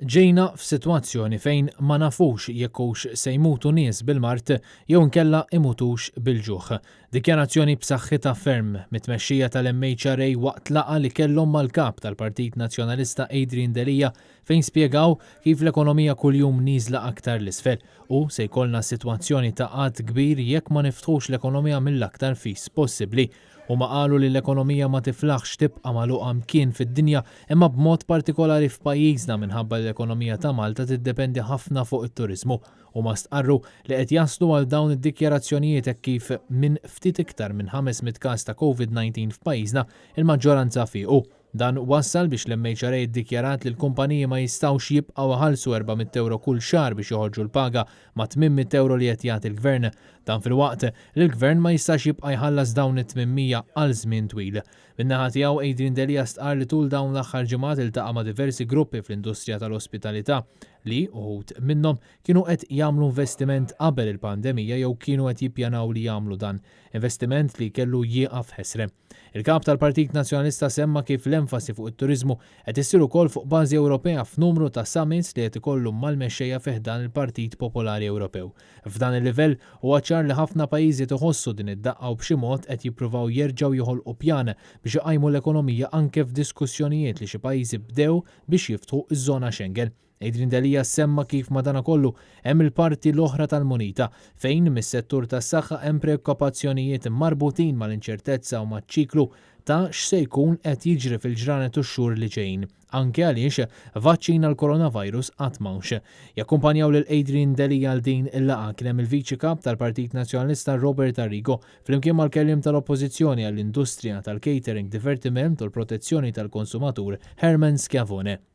Ġejna f'sitwazzjoni fejn ma nafux jekkux se jmutu nies bil-mart jew nkella imutux bil-ġuħ. Dikjarazzjoni b'saħħitha ferm mit-tmexxija tal-MHRA waqt laqgħa li kellhom mal-kap tal-Partit Nazzjonalista Adrian Delija fejn spjegaw kif l-ekonomija kuljum nieżla aktar l-isfel u se jkollna sitwazzjoni ta' qatt kbir jekk ma niftħux l-ekonomija mill-aktar fis possibbli. Huma qalu li l-ekonomija ma tiflaħx tibqa' magħluqa mkien fid-dinja imma b'mod partikolari f'pajjiżna minħabba l-ekonomija ta' Malta tiddependi ħafna fuq it-turiżmu u ma stqarru li qed jaslu għal dawn id-dikjarazzjonijiet hekk kif minn ftit iktar minn 500 każ ta' COVID-19 f'pajjiżna il-maġġoranza fiequ. Dan wassal biex l-MHRA ddikjarat li l-kumpaniji ma jistgħux jibqgħu iħallsu €400 kull xahar biex joħorġu l-paga ma' €800 li qed jagħti l-Gvern. Dan fil-waqt li l-Gvern ma jistax jibqa' jħallas dawn it-800 għal żmien twil. Min-naħa tiegħu Adrian Delija stqar li tul dawn l-aħħar ġimgħat iltaqa' ma' diversi gruppi fl-industrija tal-ospitalità li uħud minnhom kienu qed jagħmlu investiment qabel il-pandemija jew kienu qed jippjanaw li jagħmlu dan, investiment li kellu jieqaf ħesre. Il-kap tal-Partit Nazzjonalista semma kif l-enfasi fuq it-turiżmu qed issir ukoll fuq bażi Ewropea f'numru ta' summits li qed ikollhom mal-mexxejja fih dan il-Partit Popolari Ewropew. F'dan il-livell huwa ċar li ħafna pajjiżi toħossu din id-daqqa u b'xi mod qed jippruvaw jerġgħu joħolqu pjan biex iqajmu l-ekonomija anke f'diskussjonijiet li xi pajjiżi bdew biex jiftħu iż-żona Schengen. Adrian Delija semma kif madanakollu hemm il-parti l-oħra tal-munita fejn mis-settur tas-saħħa hemm preokkupazzjonijiet marbutin mal-inċertezza u maċ-ċiklu ta' x'se jkun qed jiġri fil-ġranet u x-xhur li ġejjin. Anke għaliex vaċċin għall-coronavirus qatt m'hawnx. Jakkumpanjaw lil Adrian Delija għal din il-laqgħa kien hemm il-Viċi Kap tal-Partit Nazzjonalista Robert Arrigo flimkien mal-kelliem tal-Oppożizzjoni għall-Industrija tal-Catering, Divertiment u l-Protezzjoni tal-Konsumatur Herman Schiavone.